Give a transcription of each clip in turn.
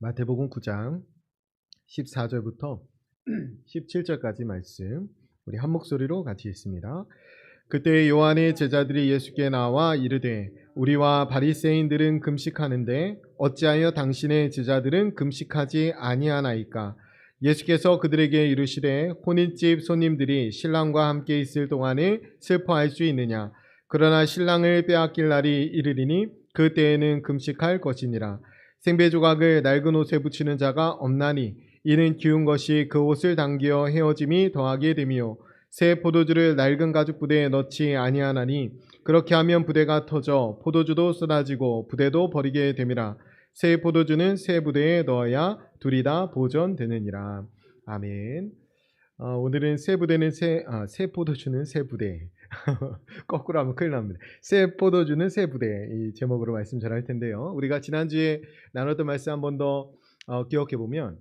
마태복음 9장 14절부터 17절까지 말씀 우리 한 목소리로 같이 읽습니다. 그때 요한의 제자들이 예수께 나와 이르되 우리와 바리새인들은 금식하는데 어찌하여 당신의 제자들은 금식하지 아니하나이까? 예수께서 그들에게 이르시되 혼인집 손님들이 신랑과 함께 있을 동안에 슬퍼할 수 있느냐? 그러나 신랑을 빼앗길 날이 이르리니 그때에는 금식할 것이니라. 생배 조각을 낡은 옷에 붙이는 자가 없나니 이는 기운 것이 그 옷을 당기어 헤어짐이 더하게 됨이요 새 포도주를 낡은 가죽 부대에 넣지 아니하나니 그렇게 하면 부대가 터져 포도주도 쏟아지고 부대도 버리게 됨이라. 새 포도주는 새 부대에 넣어야 둘이 다 보존되느니라. 아멘. 오늘은 새 포도주는 새 부대 거꾸로 하면 큰일 납니다. 새 포도주는 새 부대, 이 제목으로 말씀 전할 텐데요. 우리가 지난주에 나눴던 말씀 한 번 더 기억해 보면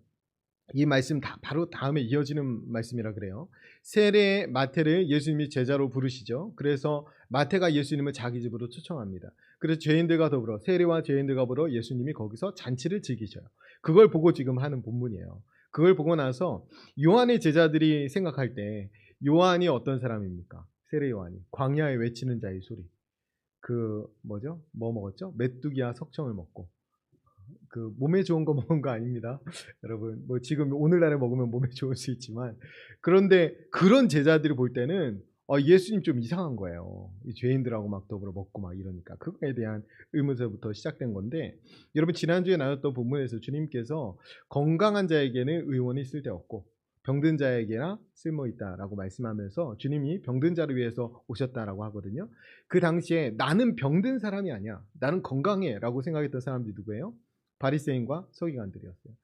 이 말씀 바로 다음에 이어지는 말씀이라 그래요. 세례 마태를 예수님이 제자로 부르시죠. 그래서 마태가 예수님을 자기 집으로 초청합니다. 그래서 죄인들과 더불어 세례와 죄인들과 더불어 예수님이 거기서 잔치를 즐기셔요. 그걸 보고 지금 하는 본문이에요. 그걸 보고 나서 요한의 제자들이 생각할 때 요한이 어떤 사람입니까? 세례 요한이 광야에 외치는 자의 소리. 그 뭐죠? 뭐 먹었죠? 메뚜기와 석청을 먹고. 그 몸에 좋은 거 먹은 거 아닙니다. 여러분, 뭐 지금 오늘날에 먹으면 몸에 좋을 수 있지만, 그런데 그런 제자들이 볼 때는 예수님 좀 이상한 거예요. 이 죄인들하고 막 더불어 먹고 막 이러니까 그거에 대한 의문서부터 시작된 건데, 여러분 지난주에 나눴던 본문에서 주님께서 건강한 자에게는 의원이 쓸데없고 병든 자에게나 쓸모있다라고 말씀하면서 주님이 병든 자를 위해서 오셨다라고 하거든요. 그 당시에 나는 병든 사람이 아니야, 나는 건강해 라고 생각했던 사람들이 누구예요? 바리새인과 서기관들이었어요.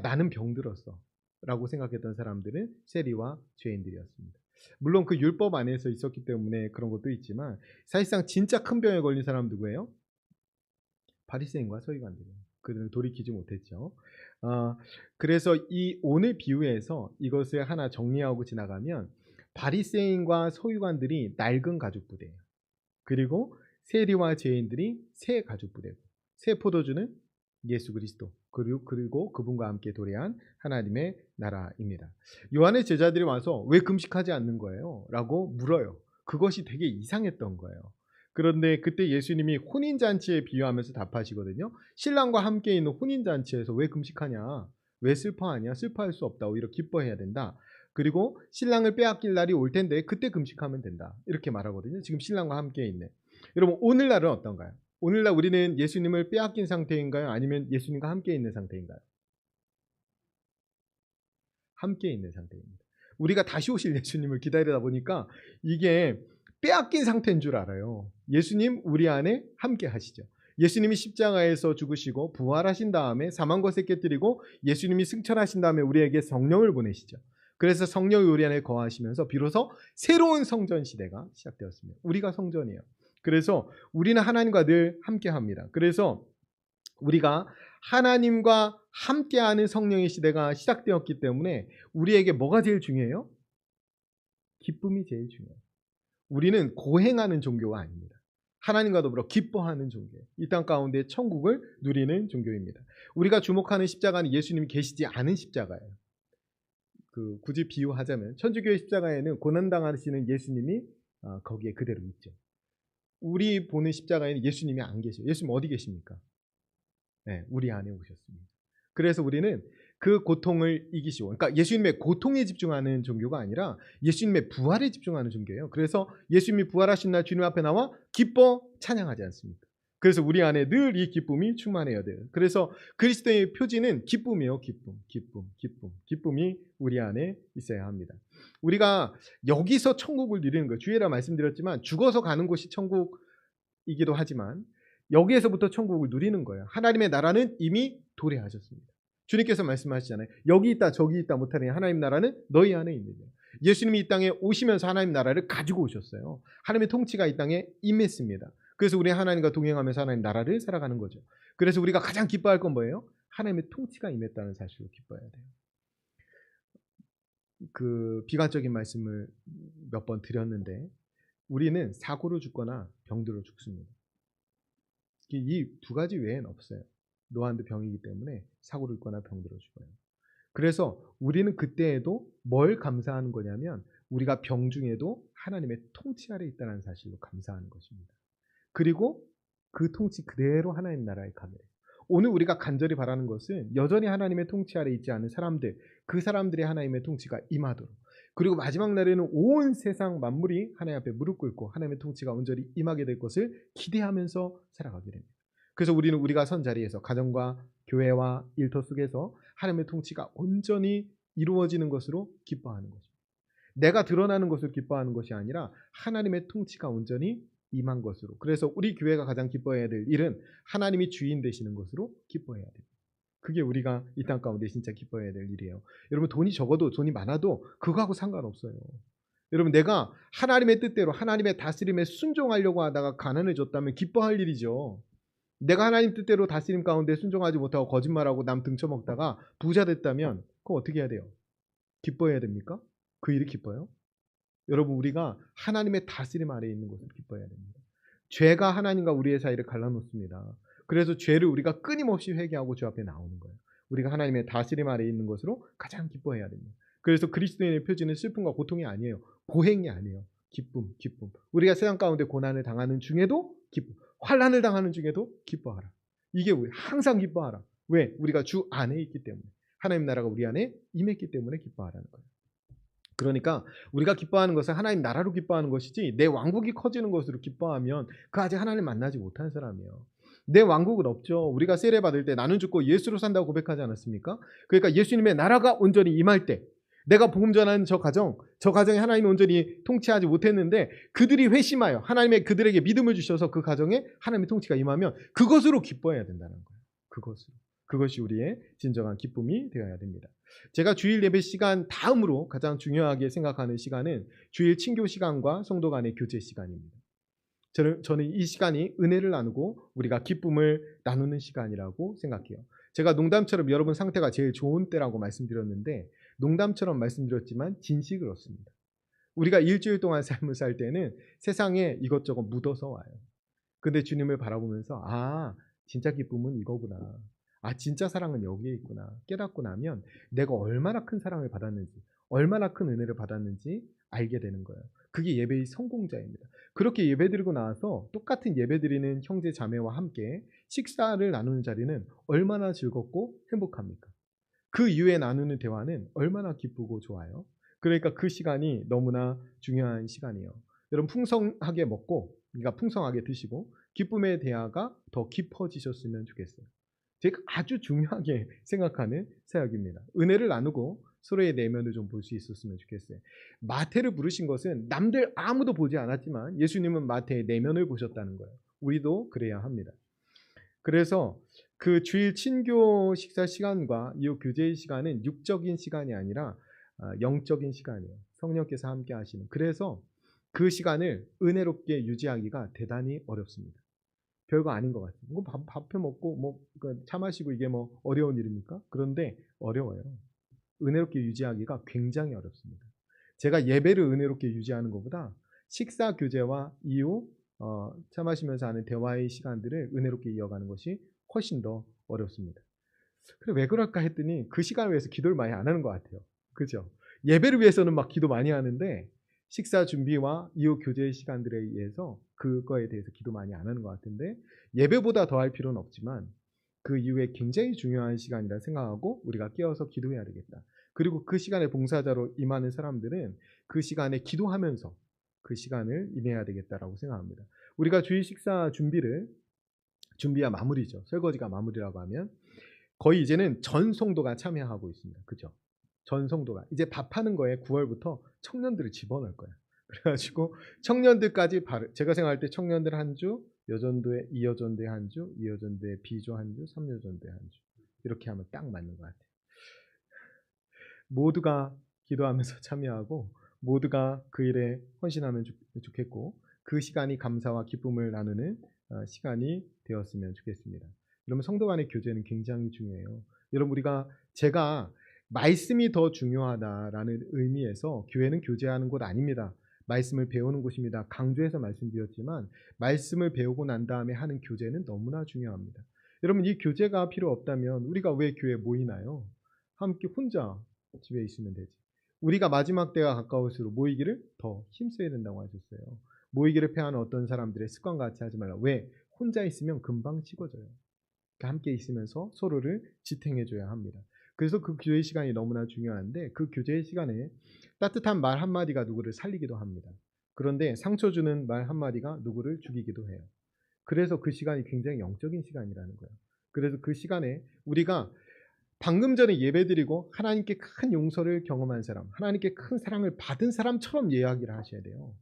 나는 병들었어 라고 생각했던 사람들은 세리와 죄인들이었습니다. 물론 그 율법 안에서 있었기 때문에 그런 것도 있지만 사실상 진짜 큰 병에 걸린 사람 누구예요? 바리새인과 서기관들이에요. 그들은 돌이키지 못했죠. 그래서 이 오늘 비유에서 이것을 하나 정리하고 지나가면 바리새인과 서기관들이 낡은 가죽 부대예요. 그리고 세리와 죄인들이 새 가죽 부대고, 새 포도주는 예수 그리스도, 그리고 그분과 함께 도래한 하나님의 나라입니다. 요한의 제자들이 와서 왜 금식하지 않는 거예요? 라고 물어요. 그것이 되게 이상했던 거예요. 그런데 그때 예수님이 혼인잔치에 비유하면서 답하시거든요. 신랑과 함께 있는 혼인잔치에서 왜 금식하냐? 왜 슬퍼하냐? 슬퍼할 수 없다. 오히려 기뻐해야 된다. 그리고 신랑을 빼앗길 날이 올 텐데 그때 금식하면 된다. 이렇게 말하거든요. 지금 신랑과 함께 있는. 여러분, 오늘날은 어떤가요? 오늘날 우리는 예수님을 빼앗긴 상태인가요? 아니면 예수님과 함께 있는 상태인가요? 함께 있는 상태입니다. 우리가 다시 오실 예수님을 기다리다 보니까 이게 빼앗긴 상태인 줄 알아요. 예수님 우리 안에 함께 하시죠. 예수님이 십자가에서 죽으시고 부활하신 다음에 사망 것에 깨뜨리고 예수님이 승천하신 다음에 우리에게 성령을 보내시죠. 그래서 성령이 우리 안에 거하시면서 비로소 새로운 성전 시대가 시작되었습니다. 우리가 성전이에요. 그래서 우리는 하나님과 늘 함께합니다. 그래서 우리가 하나님과 함께하는 성령의 시대가 시작되었기 때문에 우리에게 뭐가 제일 중요해요? 기쁨이 제일 중요해요. 우리는 고행하는 종교가 아닙니다. 하나님과 더불어 기뻐하는 종교예요. 이 땅 가운데 천국을 누리는 종교입니다. 우리가 주목하는 십자가는 예수님이 계시지 않은 십자가예요. 굳이 비유하자면 천주교의 십자가에는 고난당하시는 예수님이 거기에 그대로 있죠. 우리 보는 십자가에는 예수님이 안 계셔요. 예수님 어디 계십니까? 네, 우리 안에 오셨습니다. 그래서 우리는 그 고통을 이기시고, 그러니까 예수님의 고통에 집중하는 종교가 아니라 예수님의 부활에 집중하는 종교예요. 그래서 예수님이 부활하신 날 주님 앞에 나와 기뻐 찬양하지 않습니까? 그래서 우리 안에 늘 이 기쁨이 충만해야 돼요. 그래서 그리스도의 표지는 기쁨이에요. 기쁨이 우리 안에 있어야 합니다. 우리가 여기서 천국을 누리는 거예요. 주일에 말씀드렸지만 죽어서 가는 곳이 천국이기도 하지만 여기에서부터 천국을 누리는 거예요. 하나님의 나라는 이미 도래하셨습니다. 주님께서 말씀하시잖아요. 여기 있다 저기 있다 못하니 하나님 나라는 너희 안에 있느냐. 예수님이 이 땅에 오시면서 하나님 나라를 가지고 오셨어요. 하나님의 통치가 이 땅에 임했습니다. 그래서 우리 하나님과 동행하면서 하나님 나라를 살아가는 거죠. 그래서 우리가 가장 기뻐할 건 뭐예요? 하나님의 통치가 임했다는 사실로 기뻐해야 돼요. 비관적인 말씀을 몇 번 드렸는데 우리는 사고로 죽거나 병들어 죽습니다. 이 두 가지 외에는 없어요. 노안도 병이기 때문에 사고를 입거나 병들어 죽어요. 그래서 우리는 그때에도 뭘 감사하는 거냐면 우리가 병 중에도 하나님의 통치 아래 있다는 사실로 감사하는 것입니다. 그리고 그 통치 그대로 하나님 나라에 가게 돼요. 오늘 우리가 간절히 바라는 것은 여전히 하나님의 통치 아래 있지 않은 사람들, 그 사람들의 하나님의 통치가 임하도록, 그리고 마지막 날에는 온 세상 만물이 하나님 앞에 무릎 꿇고 하나님의 통치가 온전히 임하게 될 것을 기대하면서 살아가게 됩니다. 그래서 우리는 우리가 선 자리에서 가정과 교회와 일터 속에서 하나님의 통치가 온전히 이루어지는 것으로 기뻐하는 것입니다. 내가 드러나는 것을 기뻐하는 것이 아니라 하나님의 통치가 온전히 임한 것으로. 그래서 우리 교회가 가장 기뻐해야 될 일은 하나님이 주인 되시는 것으로 기뻐해야 됩니다. 그게 우리가 이 땅 가운데 진짜 기뻐해야 될 일이에요. 여러분, 돈이 적어도 돈이 많아도 그거하고 상관없어요. 여러분, 내가 하나님의 뜻대로 하나님의 다스림에 순종하려고 하다가 가난해졌다면 기뻐할 일이죠. 내가 하나님 뜻대로 다스림 가운데 순종하지 못하고 거짓말하고 남 등쳐먹다가 부자 됐다면 그거 어떻게 해야 돼요? 기뻐해야 됩니까? 그 일이 기뻐요? 여러분, 우리가 하나님의 다스림 아래에 있는 것을 기뻐해야 됩니다. 죄가 하나님과 우리의 사이를 갈라놓습니다. 그래서 죄를 우리가 끊임없이 회개하고 주 앞에 나오는 거예요. 우리가 하나님의 다스림 아래에 있는 것으로 가장 기뻐해야 됩니다. 그래서 그리스도인의 표지는 슬픔과 고통이 아니에요. 고행이 아니에요. 기쁨, 기쁨. 우리가 세상 가운데 고난을 당하는 중에도 기쁨, 환난을 당하는 중에도 기뻐하라. 이게 우리 항상 기뻐하라. 왜? 우리가 주 안에 있기 때문에, 하나님 나라가 우리 안에 임했기 때문에 기뻐하라는 거예요. 그러니까 우리가 기뻐하는 것은 하나님 나라로 기뻐하는 것이지 내 왕국이 커지는 것으로 기뻐하면 그 아직 하나님 만나지 못한 사람이에요. 내 왕국은 없죠. 우리가 세례 받을 때 나는 죽고 예수로 산다고 고백하지 않았습니까? 그러니까 예수님의 나라가 온전히 임할 때, 내가 복음 전하는 저 가정에 하나님이 온전히 통치하지 못했는데 그들이 회심하여 하나님의 그들에게 믿음을 주셔서 그 가정에 하나님의 통치가 임하면 그것으로 기뻐해야 된다는 거예요. 그것이 우리의 진정한 기쁨이 되어야 됩니다. 제가 주일 예배 시간 다음으로 가장 중요하게 생각하는 시간은 주일 친교 시간과 성도 간의 교제 시간입니다. 저는 이 시간이 은혜를 나누고 우리가 기쁨을 나누는 시간이라고 생각해요. 제가 농담처럼 여러분 상태가 제일 좋은 때라고 말씀드렸는데, 농담처럼 말씀드렸지만 진실 그렇습니다. 우리가 일주일 동안 삶을 살 때는 세상에 이것저것 묻어서 와요. 근데 주님을 바라보면서 진짜 기쁨은 이거구나, 진짜 사랑은 여기에 있구나 깨닫고 나면 내가 얼마나 큰 사랑을 받았는지, 얼마나 큰 은혜를 받았는지 알게 되는 거예요. 그게 예배의 성공자입니다. 그렇게 예배드리고 나서 똑같은 예배드리는 형제 자매와 함께 식사를 나누는 자리는 얼마나 즐겁고 행복합니까? 그 이후에 나누는 대화는 얼마나 기쁘고 좋아요. 그러니까 그 시간이 너무나 중요한 시간이에요. 여러분, 풍성하게 먹고, 그러니까 풍성하게 드시고 기쁨의 대화가 더 깊어지셨으면 좋겠어요. 제가 아주 중요하게 생각하는 사역입니다. 은혜를 나누고 서로의 내면을 좀 볼 수 있었으면 좋겠어요. 마태를 부르신 것은 남들 아무도 보지 않았지만 예수님은 마태의 내면을 보셨다는 거예요. 우리도 그래야 합니다. 그래서 그 주일 친교 식사 시간과 이후 교제의 시간은 육적인 시간이 아니라 영적인 시간이에요. 성령께서 함께 하시는. 그래서 그 시간을 은혜롭게 유지하기가 대단히 어렵습니다. 별거 아닌 것 같아요. 밥 해 먹고 차 마시고 이게 어려운 일입니까? 그런데 어려워요. 은혜롭게 유지하기가 굉장히 어렵습니다. 제가 예배를 은혜롭게 유지하는 것보다 식사 교제와 이후 차 마시면서 하는 대화의 시간들을 은혜롭게 이어가는 것이 훨씬 더 어렵습니다. 그래, 왜 그럴까 했더니 그 시간을 위해서 기도를 많이 안 하는 것 같아요. 그죠? 예배를 위해서는 막 기도 많이 하는데 식사 준비와 이후 교제의 시간들에 의해서 그거에 대해서 기도 많이 안 하는 것 같은데, 예배보다 더 할 필요는 없지만 그 이후에 굉장히 중요한 시간이라 생각하고 우리가 깨어서 기도해야 되겠다. 그리고 그 시간에 봉사자로 임하는 사람들은 그 시간에 기도하면서 그 시간을 임해야 되겠다라고 생각합니다. 우리가 주일 식사 준비야 마무리죠. 설거지가 마무리라고 하면 거의 이제는 전 성도가 참여하고 있습니다. 그죠? 전 성도가 이제 밥하는 거에 9월부터 청년들을 집어넣을 거예요. 그래가지고 청년들까지 제가 생각할 때 청년들 한 주, 여전도에 이여전도에 한 주, 이여전도에 비조 한 주, 삼여전도에 한 주, 이렇게 하면 딱 맞는 것 같아요. 모두가 기도하면서 참여하고 모두가 그 일에 헌신하면 좋겠고, 그 시간이 감사와 기쁨을 나누는 시간이 되었으면 좋겠습니다. 여러분, 성도 간의 교제는 굉장히 중요해요. 여러분, 제가 말씀이 더 중요하다라는 의미에서 교회는 교제하는 곳 아닙니다. 말씀을 배우는 곳입니다. 강조해서 말씀드렸지만 말씀을 배우고 난 다음에 하는 교제는 너무나 중요합니다. 여러분 이 교제가 필요 없다면 우리가 왜 교회에 모이나요? 함께 혼자 집에 있으면 되지. 우리가 마지막 때가 가까울수록 모이기를 더 힘써야 된다고 하셨어요. 모이기를 패하는 어떤 사람들의 습관같이 하지 말라. 왜? 혼자 있으면 금방 식어져요. 함께 있으면서 서로를 지탱해줘야 합니다. 그래서 그 교제 시간이 너무나 중요한데 그 교제 시간에 따뜻한 말 한마디가 누구를 살리기도 합니다. 그런데 상처 주는 말 한마디가 누구를 죽이기도 해요. 그래서 그 시간이 굉장히 영적인 시간이라는 거예요. 그래서 그 시간에 우리가 방금 전에 예배드리고 하나님께 큰 용서를 경험한 사람, 하나님께 큰 사랑을 받은 사람처럼 이야기를 하셔야 돼요.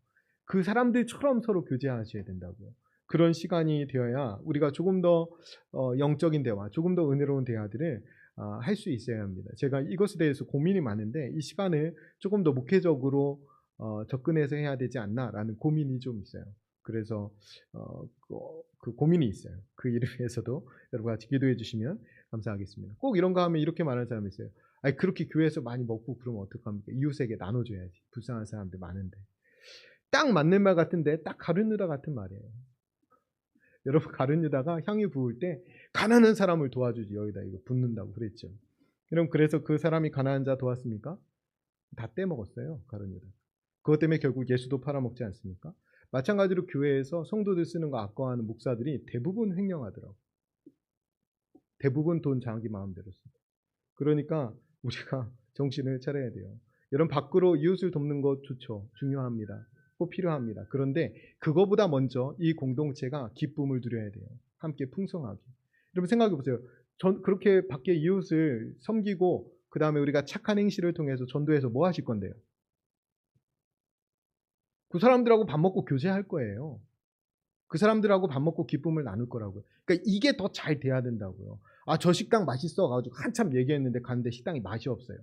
그 사람들처럼 서로 교제하셔야 된다고요. 그런 시간이 되어야 우리가 조금 더 영적인 대화, 조금 더 은혜로운 대화들을 할 수 있어야 합니다. 제가 이것에 대해서 고민이 많은데 이 시간을 조금 더 목회적으로 접근해서 해야 되지 않나라는 고민이 좀 있어요. 그래서 그 고민이 있어요. 그 일을 위해서도 여러분 같이 기도해 주시면 감사하겠습니다. 꼭 이런 거 하면 이렇게 말하는 사람이 있어요. 아니 그렇게 교회에서 많이 먹고 그러면 어떡합니까? 이웃에게 나눠줘야지. 불쌍한 사람들 많은데. 딱 맞는 말 같은데 딱 가룟유다 같은 말이에요. 여러분 가룟유다가 향유 부을 때 가난한 사람을 도와주지 여기다 이거 붓는다고 그랬죠. 여러분 그래서 그 사람이 가난한 자 도왔습니까? 다 떼먹었어요. 가룟유다. 그것 때문에 결국 예수도 팔아먹지 않습니까? 마찬가지로 교회에서 성도들 쓰는 거 아까워하는 목사들이 대부분 횡령하더라고요. 대부분 돈 자기 마음대로 씁니다. 그러니까 우리가 정신을 차려야 돼요. 여러분 밖으로 이웃을 돕는 것 좋죠. 중요합니다. 꼭 필요합니다. 그런데 그거보다 먼저 이 공동체가 기쁨을 누려야 돼요. 함께 풍성하게. 여러분 생각해 보세요. 그렇게 밖에 이웃을 섬기고 그 다음에 우리가 착한 행실을 통해서 전도해서 뭐 하실 건데요? 그 사람들하고 밥 먹고 교제할 거예요. 그 사람들하고 밥 먹고 기쁨을 나눌 거라고요. 그러니까 이게 더 잘 돼야 된다고요. 아, 저 식당 맛있어가지고 한참 얘기했는데 갔는데 식당이 맛이 없어요.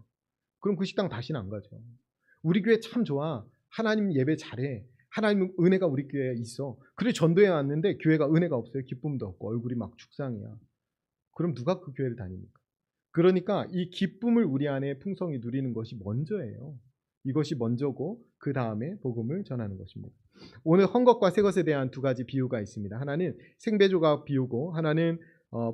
그럼 그 식당 다시는 안 가죠. 우리 교회 참 좋아. 하나님 예배 잘해. 하나님 은혜가 우리 교회에 있어. 그래 전도해 왔는데 교회가 은혜가 없어요. 기쁨도 없고 얼굴이 막 죽상이야. 그럼 누가 그 교회를 다닙니까? 그러니까 이 기쁨을 우리 안에 풍성히 누리는 것이 먼저예요. 이것이 먼저고 그 다음에 복음을 전하는 것입니다. 오늘 헝겊과 새것에 대한 두 가지 비유가 있습니다. 하나는 생배조각 비유고 하나는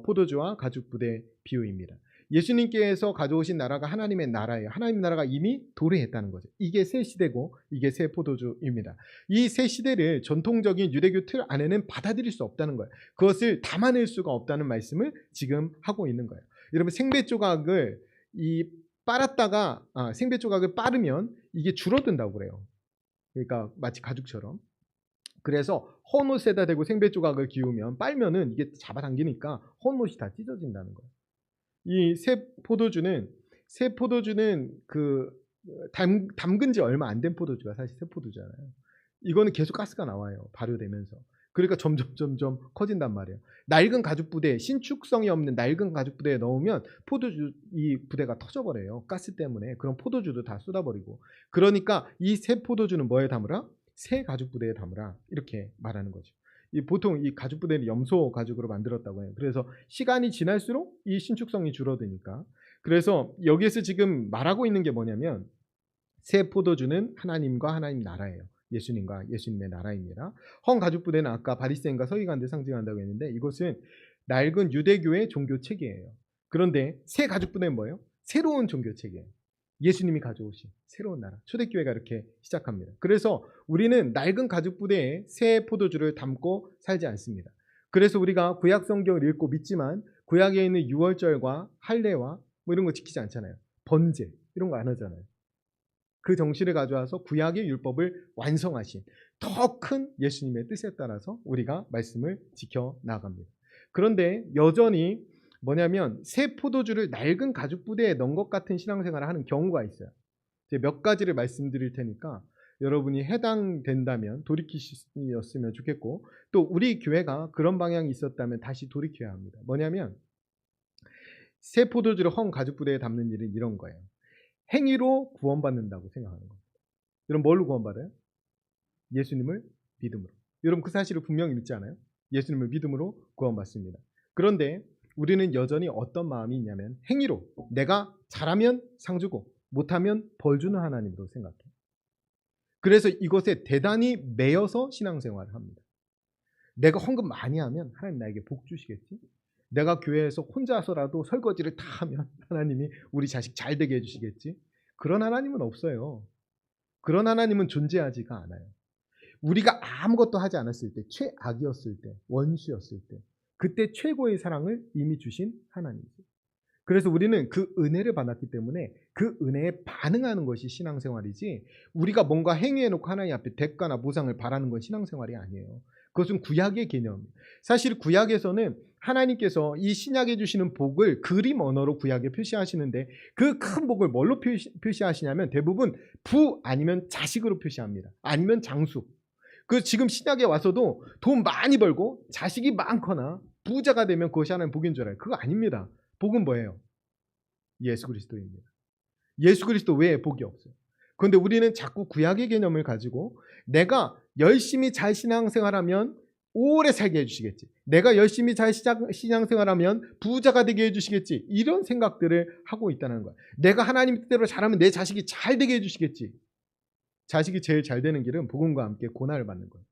포도주와 가죽부대 비유입니다. 예수님께서 가져오신 나라가 하나님의 나라예요. 하나님의 나라가 이미 도래했다는 거죠. 이게 새 시대고 이게 새 포도주입니다. 이 새 시대를 전통적인 유대교 틀 안에는 받아들일 수 없다는 거예요. 그것을 담아낼 수가 없다는 말씀을 지금 하고 있는 거예요. 여러분 생배 조각을 빨았다가 생배 조각을 빠르면 이게 줄어든다고 그래요. 그러니까 마치 가죽처럼. 그래서 헌 옷에다 대고 생배 조각을 기우면 빨면은 이게 잡아당기니까 헌 옷이 다 찢어진다는 거예요. 이 새 포도주는 그 담근 지 얼마 안 된 포도주가 사실 새 포도주잖아요. 이거는 계속 가스가 나와요. 발효되면서. 그러니까 점점 커진단 말이에요. 낡은 가죽 부대, 신축성이 없는 낡은 가죽 부대에 넣으면 포도주 이 부대가 터져버려요. 가스 때문에. 그럼 포도주도 다 쏟아버리고. 그러니까 이 새 포도주는 뭐에 담으라? 새 가죽 부대에 담으라. 이렇게 말하는 거죠. 보통 이 가죽 부대는 염소 가죽으로 만들었다고 해요. 그래서 시간이 지날수록 이 신축성이 줄어드니까. 그래서 여기에서 지금 말하고 있는 게 뭐냐면 새 포도주는 하나님과 하나님 나라예요. 예수님과 예수님의 나라입니다. 헌 가죽 부대는 아까 바리새인과 서기관들 상징한다고 했는데 이것은 낡은 유대교의 종교 체계예요. 그런데 새 가죽 부대는 뭐예요? 새로운 종교 체계예요. 예수님이 가져오신 새로운 나라. 초대교회가 이렇게 시작합니다. 그래서 우리는 낡은 가죽 부대에 새 포도주를 담고 살지 않습니다. 그래서 우리가 구약 성경을 읽고 믿지만 구약에 있는 유월절과 할례와 뭐 이런 거 지키지 않잖아요. 번제 이런 거 안 하잖아요. 그 정신을 가져와서 구약의 율법을 완성하신 더 큰 예수님의 뜻에 따라서 우리가 말씀을 지켜나갑니다. 그런데 여전히 뭐냐면 새 포도주를 낡은 가죽 부대에 넣은 것 같은 신앙생활을 하는 경우가 있어요. 제가 몇 가지를 말씀드릴 테니까 여러분이 해당된다면 돌이키셨으면 좋겠고 또 우리 교회가 그런 방향이 있었다면 다시 돌이켜야 합니다. 뭐냐면 새 포도주를 헌 가죽 부대에 담는 일은 이런 거예요. 행위로 구원받는다고 생각하는 겁니다. 여러분 뭘로 구원받아요? 예수님을 믿음으로. 여러분 그 사실을 분명히 믿지 않아요? 예수님을 믿음으로 구원받습니다. 그런데 우리는 여전히 어떤 마음이 있냐면 행위로 내가 잘하면 상 주고 못하면 벌 주는 하나님으로 생각해요. 그래서 이것에 대단히 매여서 신앙생활을 합니다. 내가 헌금 많이 하면 하나님 나에게 복 주시겠지? 내가 교회에서 혼자서라도 설거지를 다 하면 하나님이 우리 자식 잘 되게 해주시겠지? 그런 하나님은 없어요. 그런 하나님은 존재하지가 않아요. 우리가 아무것도 하지 않았을 때, 최악이었을 때, 원수였을 때, 그때 최고의 사랑을 이미 주신 하나님이죠. 그래서 우리는 그 은혜를 받았기 때문에 그 은혜에 반응하는 것이 신앙생활이지, 우리가 뭔가 행위해놓고 하나님 앞에 대가나 보상을 바라는 건 신앙생활이 아니에요. 그것은 구약의 개념이에요. 사실 구약에서는 하나님께서 이 신약에 주시는 복을 그림 언어로 구약에 표시하시는데, 그 큰 복을 뭘로 표시하시냐면 대부분 부 아니면 자식으로 표시합니다. 아니면 장수. 그 지금 신약에 와서도 돈 많이 벌고 자식이 많거나 부자가 되면 그것이 하나님 복인 줄 알아요. 그거 아닙니다. 복은 뭐예요? 예수 그리스도입니다. 예수 그리스도 외에 복이 없어요. 그런데 우리는 자꾸 구약의 개념을 가지고 내가 열심히 잘 신앙생활하면 오래 살게 해주시겠지, 내가 열심히 잘 신앙생활하면 부자가 되게 해주시겠지, 이런 생각들을 하고 있다는 거야. 내가 하나님 뜻대로 잘하면 내 자식이 잘 되게 해주시겠지. 자식이 제일 잘 되는 길은 복음과 함께 고난을 받는 거예요.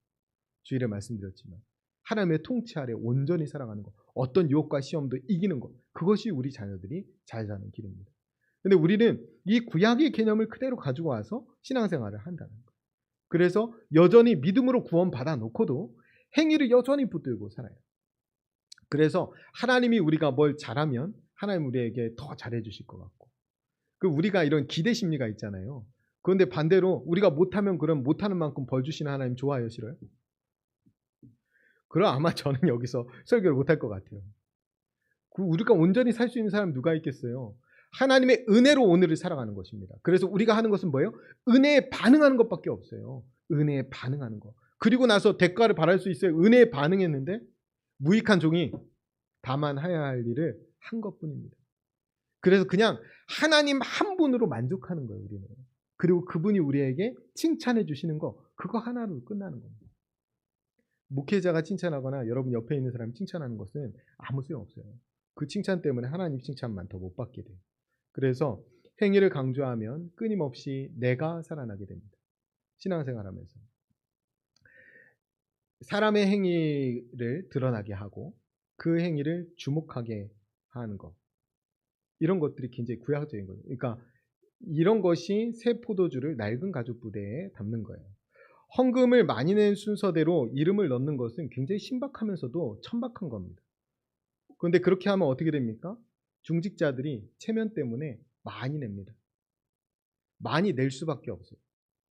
주일에 말씀드렸지만 하나님의 통치 아래 온전히 살아가는 것, 어떤 유혹과 시험도 이기는 것, 그것이 우리 자녀들이 잘 사는 길입니다. 근데 우리는 이 구약의 개념을 그대로 가지고 와서 신앙생활을 한다는 거예요. 그래서 여전히 믿음으로 구원 받아 놓고도 행위를 여전히 붙들고 살아요. 그래서 하나님이 우리가 뭘 잘하면 하나님 우리에게 더 잘해 주실 것 같고, 그 우리가 이런 기대 심리가 있잖아요. 그런데 반대로 우리가 못하면 그럼 못하는 만큼 벌 주시는 하나님 좋아요, 싫어요? 그럼 아마 저는 여기서 설교를 못할 것 같아요. 우리가 온전히 살 수 있는 사람 누가 있겠어요? 하나님의 은혜로 오늘을 살아가는 것입니다. 그래서 우리가 하는 것은 뭐예요? 은혜에 반응하는 것밖에 없어요. 은혜에 반응하는 것. 그리고 나서 대가를 바랄 수 있어요. 은혜에 반응했는데 무익한 종이 다만 해야 할 일을 한 것뿐입니다. 그래서 그냥 하나님 한 분으로 만족하는 거예요, 우리는. 그리고 그분이 우리에게 칭찬해 주시는 거, 그거 하나로 끝나는 겁니다. 목회자가 칭찬하거나 여러분 옆에 있는 사람이 칭찬하는 것은 아무 소용없어요. 그 칭찬 때문에 하나님 칭찬만 더 못 받게 돼요. 그래서 행위를 강조하면 끊임없이 내가 살아나게 됩니다. 신앙생활하면서 사람의 행위를 드러나게 하고 그 행위를 주목하게 하는 것, 이런 것들이 굉장히 구약적인 거예요. 그러니까 이런 것이 새 포도주를 낡은 가죽 부대에 담는 거예요. 헌금을 많이 낸 순서대로 이름을 넣는 것은 굉장히 신박하면서도 천박한 겁니다. 그런데 그렇게 하면 어떻게 됩니까? 중직자들이 체면 때문에 많이 냅니다. 많이 낼 수밖에 없어요.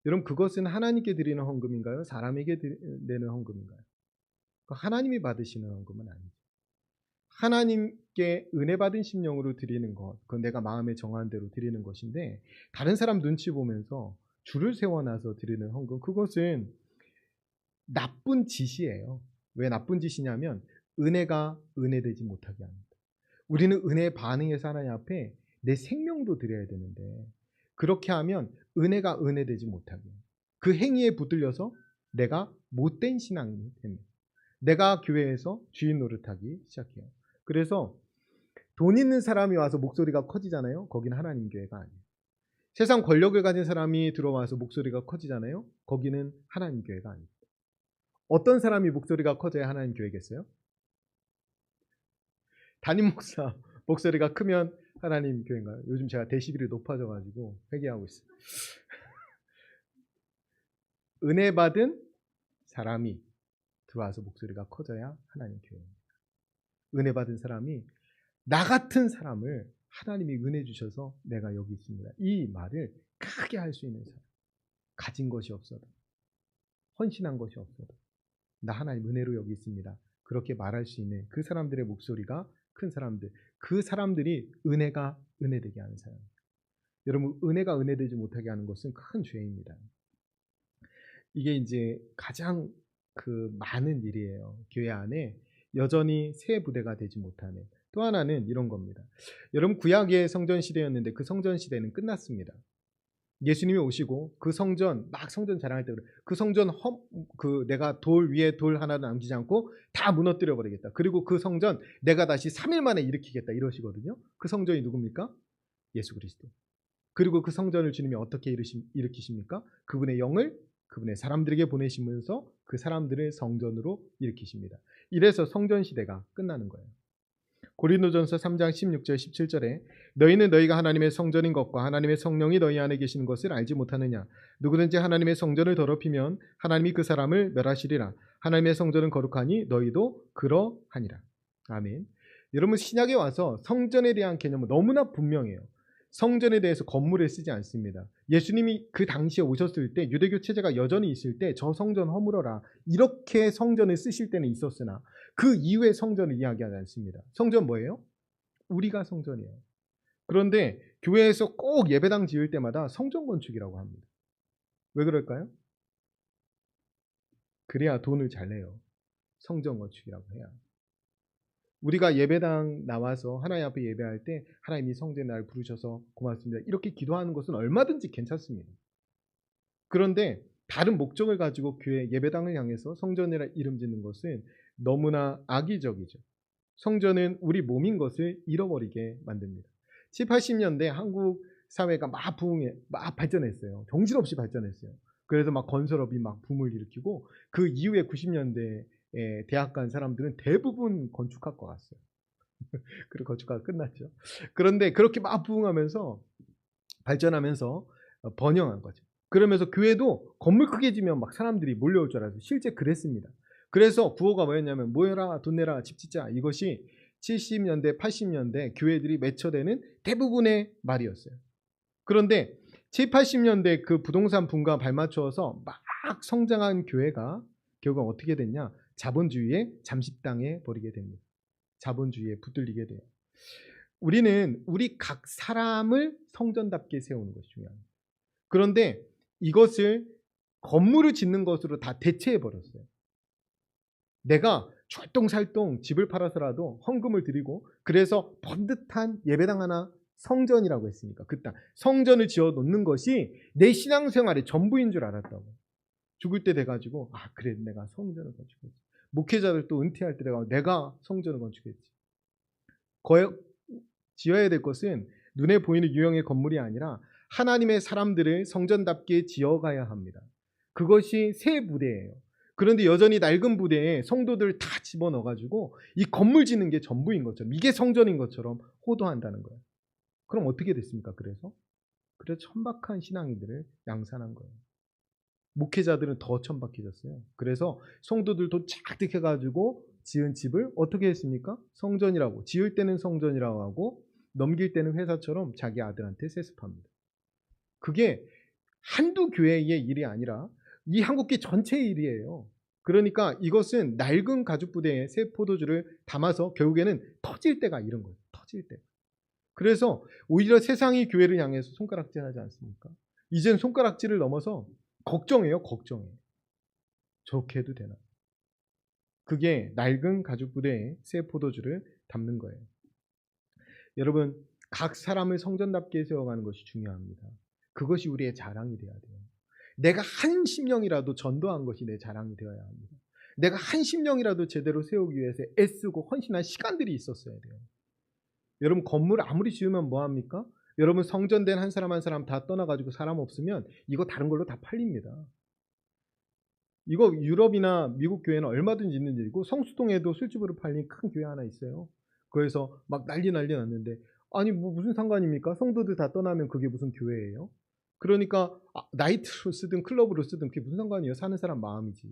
여러분, 그것은 하나님께 드리는 헌금인가요? 사람에게 내는 헌금인가요? 하나님이 받으시는 헌금은 아니죠. 하나님께 은혜 받은 심령으로 드리는 것, 그건 내가 마음에 정한 대로 드리는 것인데, 다른 사람 눈치 보면서 줄을 세워놔서 드리는 헌금, 그것은 나쁜 짓이에요. 왜 나쁜 짓이냐면 은혜가 은혜되지 못하게 합니다. 우리는 은혜에 반응해서 하나님 앞에 내 생명도 드려야 되는데, 그렇게 하면 은혜가 은혜되지 못하게, 그 행위에 붙들려서 내가 못된 신앙이 됩니다. 내가 교회에서 주인 노릇하기 시작해요. 그래서 돈 있는 사람이 와서 목소리가 커지잖아요. 거기는 하나님 교회가 아니에요. 세상 권력을 가진 사람이 들어와서 목소리가 커지잖아요. 거기는 하나님 교회가 아닙니다. 어떤 사람이 목소리가 커져야 하나님 교회겠어요? 담임 목사 목소리가 크면 하나님 교회인가요? 요즘 제가 데시벨이 높아져가지고 회개하고 있어요. 은혜 받은 사람이 들어와서 목소리가 커져야 하나님 교회입니다. 은혜 받은 사람이 나 같은 사람을 하나님이 은혜 주셔서 내가 여기 있습니다, 이 말을 크게 할 수 있는 사람, 가진 것이 없어도, 헌신한 것이 없어도 나 하나님 은혜로 여기 있습니다, 그렇게 말할 수 있는 그 사람들의 목소리가 큰 사람들, 그 사람들이 은혜가 은혜되게 하는 사람입니다. 여러분, 은혜가 은혜되지 못하게 하는 것은 큰 죄입니다. 이게 이제 가장 많은 일이에요. 교회 안에 여전히 새 부대가 되지 못하는. 또 하나는 이런 겁니다. 여러분, 구약의 성전 시대였는데 그 성전 시대는 끝났습니다. 예수님이 오시고 그 성전 막 성전 자랑할 때 그 성전 내가 돌 위에 돌 하나도 남기지 않고 다 무너뜨려 버리겠다. 그리고 그 성전 내가 다시 3일 만에 일으키겠다, 이러시거든요. 그 성전이 누굽니까? 예수 그리스도. 그리고 그 성전을 주님이 어떻게 일으키십니까? 그분의 영을 그분의 사람들에게 보내시면서 그 사람들을 성전으로 일으키십니다. 이래서 성전 시대가 끝나는 거예요. 고린도전서 3장 16절 17절에 너희는 너희가 하나님의 성전인 것과 하나님의 성령이 너희 안에 계시는 것을 알지 못하느냐. 누구든지 하나님의 성전을 더럽히면 하나님이 그 사람을 멸하시리라. 하나님의 성전은 거룩하니 너희도 그러하니라. 아멘. 여러분, 신약에 와서 성전에 대한 개념은 너무나 분명해요. 성전에 대해서 건물을 쓰지 않습니다. 예수님이 그 당시에 오셨을 때 유대교 체제가 여전히 있을 때 저 성전 허물어라 이렇게 성전을 쓰실 때는 있었으나 그 이후의 성전을 이야기하지 않습니다. 성전 뭐예요? 우리가 성전이에요. 그런데 교회에서 꼭 예배당 지을 때마다 성전 건축이라고 합니다. 왜 그럴까요? 그래야 돈을 잘 내요. 성전 건축이라고 해야. 우리가 예배당 나와서 하나님 앞에 예배할 때 하나님 이 성전에 나를 부르셔서 고맙습니다. 이렇게 기도하는 것은 얼마든지 괜찮습니다. 그런데 다른 목적을 가지고 교회 예배당을 향해서 성전이라 이름 짓는 것은 너무나 악의적이죠. 성전은 우리 몸인 것을 잃어버리게 만듭니다. 70, 80년대 한국 사회가 막 발전했어요. 정신없이 발전했어요. 그래서 막 건설업이 막 붐을 일으키고 그 이후에 90년대 대학 간 사람들은 대부분 건축학과 갔어요. 그리고 건축학과 끝났죠. 그런데 그렇게 막 부흥하면서 발전하면서 번영한 거죠. 그러면서 교회도 건물 크게 지면 막 사람들이 몰려올 줄 알아서 실제 그랬습니다. 그래서 구호가 뭐였냐면 모여라 돈 내라 집 짓자. 이것이 70년대 80년대 교회들이 맺혀대는 대부분의 말이었어요. 그런데 70, 80년대 그 부동산 붐과 발맞춰서 막 성장한 교회가 결국 어떻게 됐냐? 자본주의에 잠식당해 버리게 됩니다. 자본주의에 붙들리게 돼요. 우리는 우리 각 사람을 성전답게 세우는 것이 중요합니다. 그런데 이것을 건물을 짓는 것으로 다 대체해 버렸어요. 내가 철동살동 집을 팔아서라도 헌금을 드리고 그래서 번듯한 예배당 하나 성전이라고 했으니까 그 땅 성전을 지어 놓는 것이 내 신앙생활의 전부인 줄 알았다고. 죽을 때 돼가지고 그래 내가 성전을 건축했지. 목회자들도 은퇴할 때 내가 성전을 건축했지. 지어야 될 것은 눈에 보이는 유형의 건물이 아니라 하나님의 사람들을 성전답게 지어가야 합니다. 그것이 새 부대예요. 그런데 여전히 낡은 부대에 성도들 다 집어넣어가지고 이 건물 짓는 게 전부인 것처럼 이게 성전인 것처럼 호도한다는 거예요. 그럼 어떻게 됐습니까? 그래서 천박한 신앙인들을 양산한 거예요. 목회자들은 더 천박해졌어요. 그래서 성도들도 착득해가지고 지은 집을 어떻게 했습니까? 성전이라고. 지을 때는 성전이라고 하고 넘길 때는 회사처럼 자기 아들한테 세습합니다. 그게 한두 교회의 일이 아니라 이 한국교 전체의 일이에요. 그러니까 이것은 낡은 가죽부대에 새 포도주를 담아서 결국에는 터질 때가 이런 거예요. 터질 때. 그래서 오히려 세상이 교회를 향해서 손가락질하지 않습니까? 이젠 손가락질을 넘어서 걱정해요. 걱정해. 저렇게 해도 되나? 그게 낡은 가죽부대에 새 포도주를 담는 거예요. 여러분, 각 사람을 성전답게 세워가는 것이 중요합니다. 그것이 우리의 자랑이 되어야 돼요. 내가 한 심령이라도 전도한 것이 내 자랑이 되어야 합니다. 내가 한 심령이라도 제대로 세우기 위해서 애쓰고 헌신한 시간들이 있었어야 돼요. 여러분, 건물 아무리 지으면 뭐합니까? 여러분, 성전된 한 사람 한 사람 다 떠나가지고 사람 없으면 이거 다른 걸로 다 팔립니다. 이거 유럽이나 미국 교회는 얼마든지 있는 일이고 성수동에도 술집으로 팔린 큰 교회 하나 있어요. 그래서 막 난리 났는데 아니 뭐 무슨 상관입니까? 성도들 다 떠나면 그게 무슨 교회예요? 그러니까 나이트로 쓰든 클럽으로 쓰든 그게 무슨 상관이에요? 사는 사람 마음이지.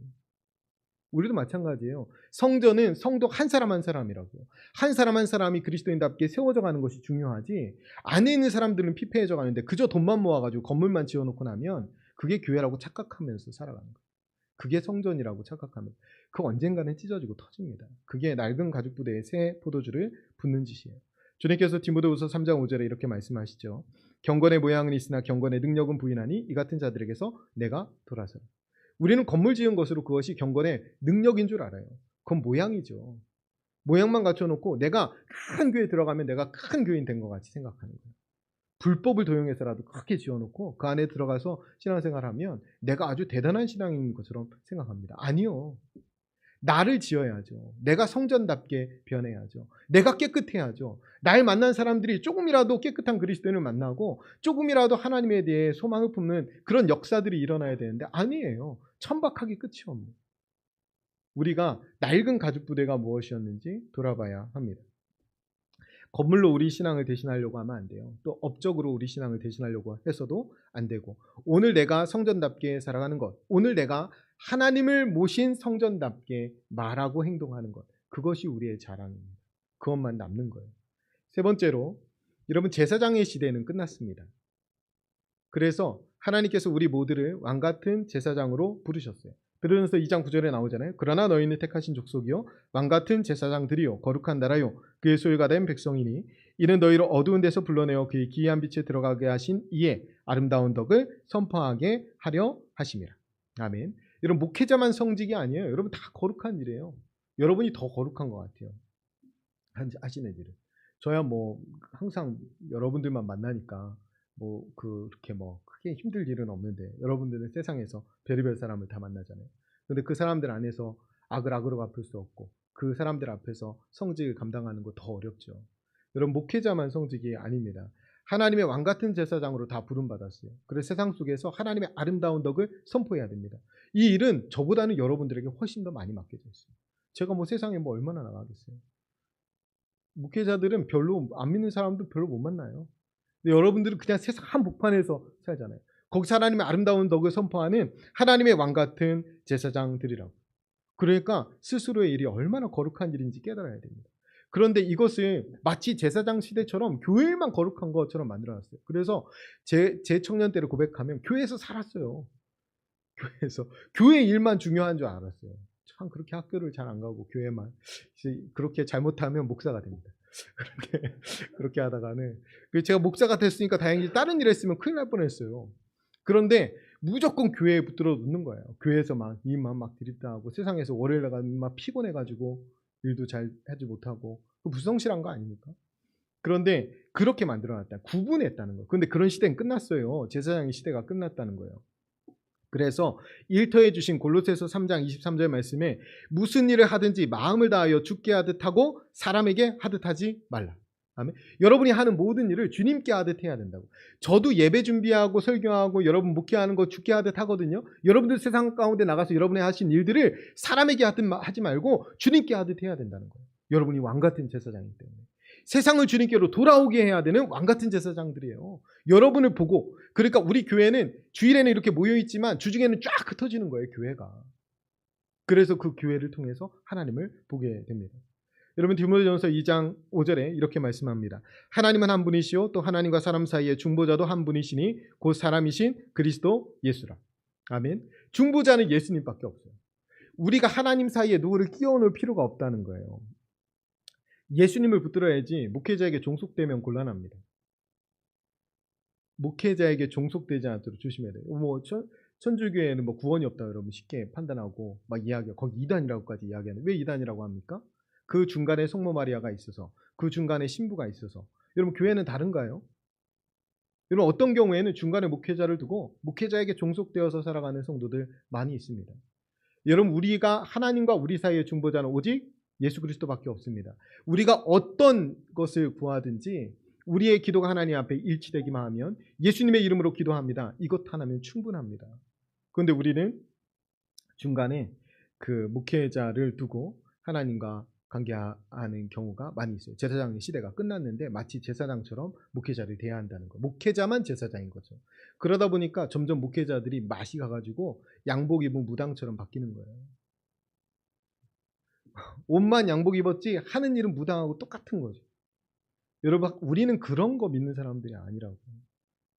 우리도 마찬가지예요. 성전은 성도 한 사람 한 사람이라고요. 한 사람 한 사람이 그리스도인답게 세워져 가는 것이 중요하지 안에 있는 사람들은 피폐해져 가는데 그저 돈만 모아가지고 건물만 지어놓고 나면 그게 교회라고 착각하면서 살아가는 거예요. 그게 성전이라고 착각하면 그 언젠가는 찢어지고 터집니다. 그게 낡은 가죽부대에 새 포도주를 붓는 짓이에요. 주님께서 디모데후서 3장 5절에 이렇게 말씀하시죠. 경건의 모양은 있으나 경건의 능력은 부인하니 이 같은 자들에게서 내가 돌아서라. 우리는 건물 지은 것으로 그것이 경건의 능력인 줄 알아요. 그건 모양이죠. 모양만 갖춰놓고 내가 큰 교회에 들어가면 내가 큰 교인 된 것 같이 생각하는 거예요. 불법을 도용해서라도 크게 지어놓고 그 안에 들어가서 신앙생활하면 내가 아주 대단한 신앙인 것처럼 생각합니다. 아니요. 나를 지어야죠. 내가 성전답게 변해야죠. 내가 깨끗해야죠. 날 만난 사람들이 조금이라도 깨끗한 그리스도인을 만나고 조금이라도 하나님에 대해 소망을 품는 그런 역사들이 일어나야 되는데 아니에요. 천박하기 끝이 없는. 우리가 낡은 가죽부대가 무엇이었는지 돌아봐야 합니다. 건물로 우리 신앙을 대신하려고 하면 안 돼요. 또 업적으로 우리 신앙을 대신하려고 해서도 안 되고, 오늘 내가 성전답게 살아가는 것, 오늘 내가 하나님을 모신 성전답게 말하고 행동하는 것, 그것이 우리의 자랑입니다. 그것만 남는 거예요. 세 번째로, 여러분, 제사장의 시대는 끝났습니다. 그래서 하나님께서 우리 모두를 왕같은 제사장으로 부르셨어요. 베드로전서 2장 9절에 나오잖아요. 그러나 너희는 택하신 족속이요 왕같은 제사장들이요 거룩한 나라요 그의 소유가 된 백성이니 이는 너희를 어두운 데서 불러내어 그의 기이한 빛에 들어가게 하신 이의 아름다운 덕을 선포하게 하려 하심이라. 아멘. 여러분, 목회자만 성직이 아니에요. 여러분, 다 거룩한 일이에요. 여러분이 더 거룩한 것 같아요. 하시는 일은. 저야 뭐 항상 여러분들만 만나니까 뭐 그렇게 뭐 크게 힘들 일은 없는데, 여러분들은 세상에서 별의별 사람을 다 만나잖아요. 근데 그 사람들 안에서 악을 악으로 갚을 수 없고, 그 사람들 앞에서 성직을 감당하는 거 더 어렵죠. 여러분, 목회자만 성직이 아닙니다. 하나님의 왕 같은 제사장으로 다 부름받았어요. 그래서 세상 속에서 하나님의 아름다운 덕을 선포해야 됩니다. 이 일은 저보다는 여러분들에게 훨씬 더 많이 맡겨져 있어요. 제가 뭐 세상에 뭐 얼마나 나가겠어요. 목회자들은 별로 안 믿는 사람도 별로 못 만나요. 근데 여러분들은 그냥 세상 한복판에서 살잖아요. 거기서 하나님의 아름다운 덕을 선포하는 하나님의 왕 같은 제사장들이라고. 그러니까 스스로의 일이 얼마나 거룩한 일인지 깨달아야 됩니다. 그런데 이것을 마치 제사장 시대처럼 교회만 거룩한 것처럼 만들어놨어요. 그래서 제 청년 때를 고백하면 교회에서 살았어요. 교회에서 교회 일만 중요한 줄 알았어요. 참 그렇게 학교를 잘 안 가고 교회만, 그렇게 잘못하면 목사가 됩니다. 그렇게 하다가는, 제가 목사가 됐으니까 다행히 다른 일 했으면 큰일 날 뻔했어요. 그런데 무조건 교회에 붙들어 놓는 거예요. 교회에서 막 일만 막 드립다하고, 세상에서 월요일 나가면 막 피곤해가지고 일도 잘 하지 못하고, 그 불성실한 거 아닙니까? 그런데 그렇게 만들어놨다. 구분했다는 거예요. 그런데 그런 시대는 끝났어요. 제사장의 시대가 끝났다는 거예요. 그래서 일터해 주신 골로새서 3장 23절 말씀에 무슨 일을 하든지 마음을 다하여 주께 하듯 하고 사람에게 하듯 하지 말라. 아멘. 여러분이 하는 모든 일을 주님께 하듯 해야 된다고. 저도 예배 준비하고 설교하고 여러분 목회하는 거 주께 하듯 하거든요. 여러분들 세상 가운데 나가서 여러분이 하신 일들을 사람에게 하듯 하지 말고 주님께 하듯 해야 된다는 거예요. 여러분이 왕같은 제사장이기 때문에. 세상을 주님께로 돌아오게 해야 되는 왕같은 제사장들이에요. 여러분을 보고, 그러니까 우리 교회는 주일에는 이렇게 모여있지만 주중에는 쫙 흩어지는 거예요, 교회가. 그래서 그 교회를 통해서 하나님을 보게 됩니다. 여러분, 디모데전서 2장 5절에 이렇게 말씀합니다. 하나님은 한 분이시요 또 하나님과 사람 사이의 중보자도 한 분이시니 곧 사람이신 그리스도 예수라. 아멘. 중보자는 예수님밖에 없어요. 우리가 하나님 사이에 누구를 끼워 넣을 필요가 없다는 거예요. 예수님을 붙들어야지 목회자에게 종속되면 곤란합니다. 목회자에게 종속되지 않도록 조심해야 돼요. 뭐 천주교회는 뭐 구원이 없다 여러분 쉽게 판단하고 막 이야기하고, 거기 이단이라고까지 이야기하는. 왜 이단이라고 합니까? 그 중간에 성모 마리아가 있어서, 그 중간에 신부가 있어서. 여러분, 교회는 다른가요? 여러분, 어떤 경우에는 중간에 목회자를 두고 목회자에게 종속되어서 살아가는 성도들 많이 있습니다. 여러분, 우리가 하나님과 우리 사이의 중보자는 오직 예수 그리스도밖에 없습니다. 우리가 어떤 것을 구하든지 우리의 기도가 하나님 앞에 일치되기만 하면 예수님의 이름으로 기도합니다. 이것 하나면 충분합니다. 그런데 우리는 중간에 그 목회자를 두고 하나님과 관계하는 경우가 많이 있어요. 제사장의 시대가 끝났는데 마치 제사장처럼 목회자를 대해야 한다는 거. 목회자만 제사장인 거죠. 그러다 보니까 점점 목회자들이 맛이 가가지고 양복 입은 무당처럼 바뀌는 거예요. 옷만 양복 입었지 하는 일은 무당하고 똑같은 거죠. 여러분, 우리는 그런 거 믿는 사람들이 아니라고.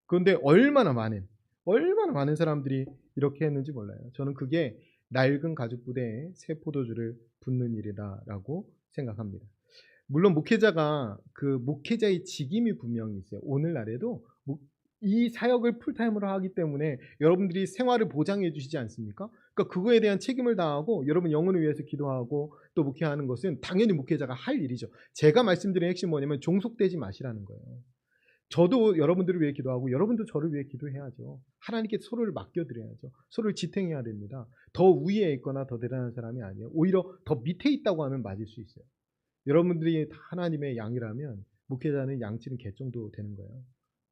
그런데 얼마나 많은 사람들이 이렇게 했는지 몰라요. 저는 그게 낡은 가죽 부대에 새 포도주를 붓는 일이다라고 생각합니다. 물론 목회자가 그 목회자의 직임이 분명히 있어요. 오늘날에도 이 사역을 풀타임으로 하기 때문에 여러분들이 생활을 보장해 주시지 않습니까? 그러니까 그거에 대한 책임을 다하고 여러분 영혼을 위해서 기도하고 또 목회하는 것은 당연히 목회자가 할 일이죠. 제가 말씀드린 핵심 뭐냐면 종속되지 마시라는 거예요. 저도 여러분들을 위해 기도하고 여러분도 저를 위해 기도해야죠. 하나님께 서로를 맡겨드려야죠. 서로를 지탱해야 됩니다. 더 위에 있거나 더 대단한 사람이 아니에요. 오히려 더 밑에 있다고 하면 맞을 수 있어요. 여러분들이 다 하나님의 양이라면 목회자는 양치는 개 정도 되는 거예요.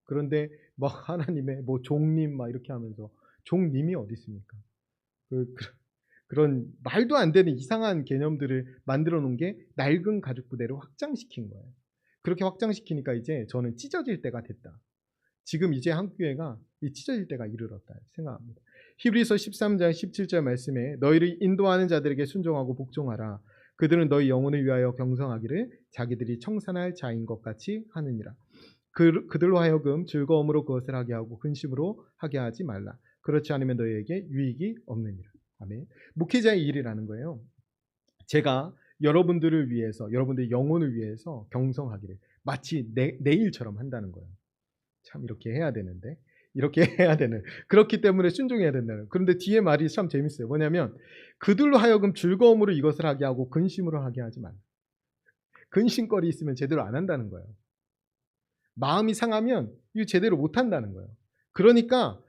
그런데 뭐 하나님의 뭐 종님 막 이렇게 하면서 종님이 어디 있습니까? 그런 말도 안 되는 이상한 개념들을 만들어 놓은 게 낡은 가죽 부대를 확장시킨 거예요. 그렇게 확장시키니까 이제 저는 찢어질 때가 됐다. 지금 이제 한국교회가 이 찢어질 때가 이르렀다 생각합니다. 히브리서 13장 17절 말씀에 너희를 인도하는 자들에게 순종하고 복종하라. 그들은 너희 영혼을 위하여 경성하기를 자기들이 청산할 자인 것 같이 하느니라. 그들로 하여금 즐거움으로 그것을 하게 하고 근심으로 하게 하지 말라. 그렇지 않으면 너희에게 유익이 없느니라. 아멘. 목회자의 일이라는 거예요. 제가 여러분들을 위해서, 여러분들의 영혼을 위해서 경성하기를 마치 내 일처럼 한다는 거예요. 참 이렇게 해야 되는데, 이렇게 해야 되는, 그렇기 때문에 순종해야 된다는. 그런데 뒤에 말이 참 재밌어요. 뭐냐면 그들로 하여금 즐거움으로 이것을 하게 하고 근심으로 하게 하지 말라. 근심거리 있으면 제대로 안 한다는 거예요. 마음이 상하면 이거 제대로 못 한다는 거예요. 그러니까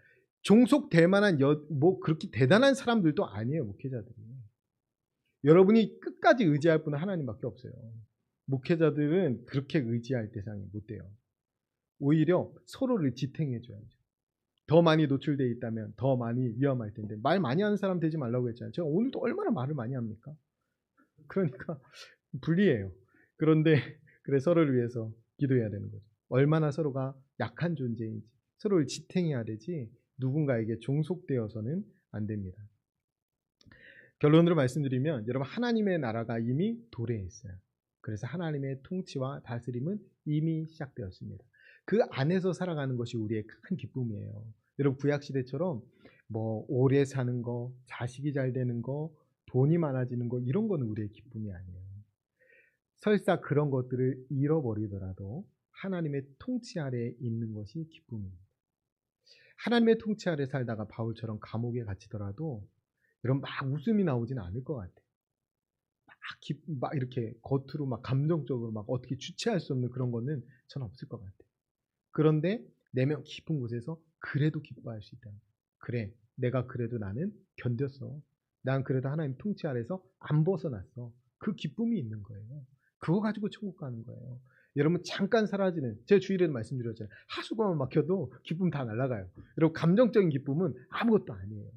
종속될 만한 뭐 그렇게 대단한 사람들도 아니에요, 목회자들이. 여러분이 끝까지 의지할 분은 하나님밖에 없어요. 목회자들은 그렇게 의지할 대상이 못 돼요. 오히려 서로를 지탱해 줘야죠. 더 많이 노출되어 있다면 더 많이 위험할 텐데, 말 많이 하는 사람 되지 말라고 했잖아요. 제가 오늘도 얼마나 말을 많이 합니까? 그러니까 불리해요. 그런데 그래 서로를 위해서 기도해야 되는 거죠. 얼마나 서로가 약한 존재인지 서로를 지탱해야 되지 누군가에게 종속되어서는 안 됩니다. 결론으로 말씀드리면 여러분, 하나님의 나라가 이미 도래했어요. 그래서 하나님의 통치와 다스림은 이미 시작되었습니다. 그 안에서 살아가는 것이 우리의 큰 기쁨이에요. 여러분, 구약시대처럼 뭐 오래 사는 거, 자식이 잘 되는 거, 돈이 많아지는 거, 이런 거는 우리의 기쁨이 아니에요. 설사 그런 것들을 잃어버리더라도 하나님의 통치 아래에 있는 것이 기쁨입니다. 하나님의 통치 아래 살다가 바울처럼 감옥에 갇히더라도 여러분 막 웃음이 나오지는 않을 것 같아요. 막 이렇게 겉으로 막 감정적으로 막 어떻게 주체할 수 없는 그런 거는 저는 없을 것 같아요. 그런데 내면 깊은 곳에서 그래도 기뻐할 수 있다. 그래, 내가 그래도 나는 견뎠어. 난 그래도 하나님 통치 아래서 안 벗어났어. 그 기쁨이 있는 거예요. 그거 가지고 천국 가는 거예요. 여러분, 잠깐 사라지는, 제가 주일에도 말씀드렸잖아요. 하수구만 막혀도 기쁨 다 날아가요. 여러분, 감정적인 기쁨은 아무것도 아니에요.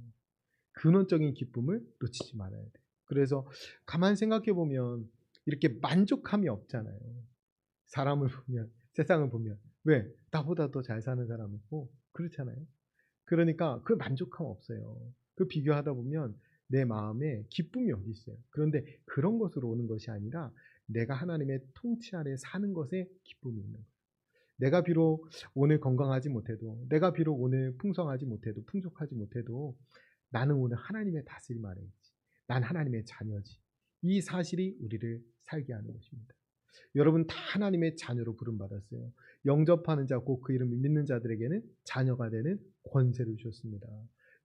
근원적인 기쁨을 놓치지 말아야 돼요. 그래서 가만히 생각해 보면 이렇게 만족함이 없잖아요. 사람을 보면, 세상을 보면 왜? 나보다 더 잘 사는 사람 있고 그렇잖아요. 그러니까 그 만족함 없어요. 그 비교하다 보면 내 마음에 기쁨이 어디 있어요. 그런데 그런 것으로 오는 것이 아니라 내가 하나님의 통치 아래 사는 것에 기쁨이 있는 거예요. 내가 비록 오늘 건강하지 못해도, 내가 비록 오늘 풍성하지 못해도, 풍족하지 못해도 나는 오늘 하나님의 다스림 아래 있지. 난 하나님의 자녀지. 이 사실이 우리를 살게 하는 것입니다. 여러분 다 하나님의 자녀로 부름받았어요. 영접하는 자, 곧 그 이름을 믿는 자들에게는 자녀가 되는 권세를 주셨습니다.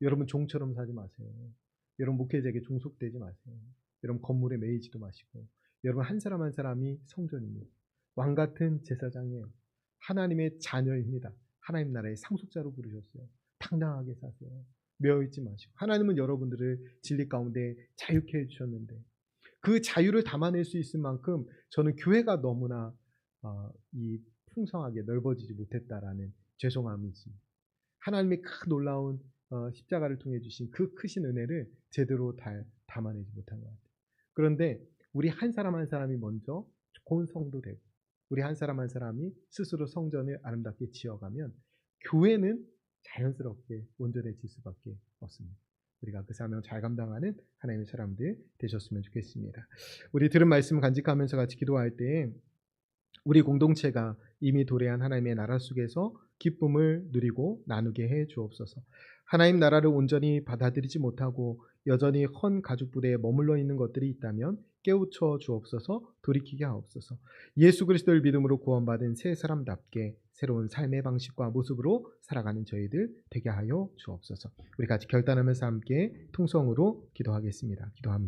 여러분 종처럼 살지 마세요. 여러분 목회자에게 종속되지 마세요. 여러분 건물에 매이지도 마시고, 여러분 한 사람 한 사람이 성전입니다. 왕같은 제사장이에요. 하나님의 자녀입니다. 하나님 나라의 상속자로 부르셨어요. 당당하게 사세요. 매어있지 마시고, 하나님은 여러분들을 진리 가운데 자유케 해주셨는데 그 자유를 담아낼 수 있을 만큼 저는 교회가 너무나 이 풍성하게 넓어지지 못했다라는 죄송함이 있습니다. 하나님의 큰 놀라운 십자가를 통해 주신 그 크신 은혜를 제대로 담아내지 못한 것 같아요. 그런데 우리 한 사람 한 사람이 먼저 좋은 성도 되고, 우리 한 사람 한 사람이 스스로 성전을 아름답게 지어가면 교회는 자연스럽게 온전해질 수밖에 없습니다. 우리가 그 사명 잘 감당하는 하나님의 사람들 되셨으면 좋겠습니다. 우리 들은 말씀 간직하면서 같이 기도할 때 우리 공동체가 이미 도래한 하나님의 나라 속에서 기쁨을 누리고 나누게 해 주옵소서. 하나님 나라를 온전히 받아들이지 못하고 여전히 헌 가죽부대에 머물러 있는 것들이 있다면 깨우쳐 주옵소서. 돌이키게 하옵소서. 예수 그리스도를 믿음으로 구원받은 새 사람답게 새로운 삶의 방식과 모습으로 살아가는 저희들 되게 하여 주옵소서. 우리 같이 결단하면서 함께 통성으로 기도하겠습니다. 기도합니다.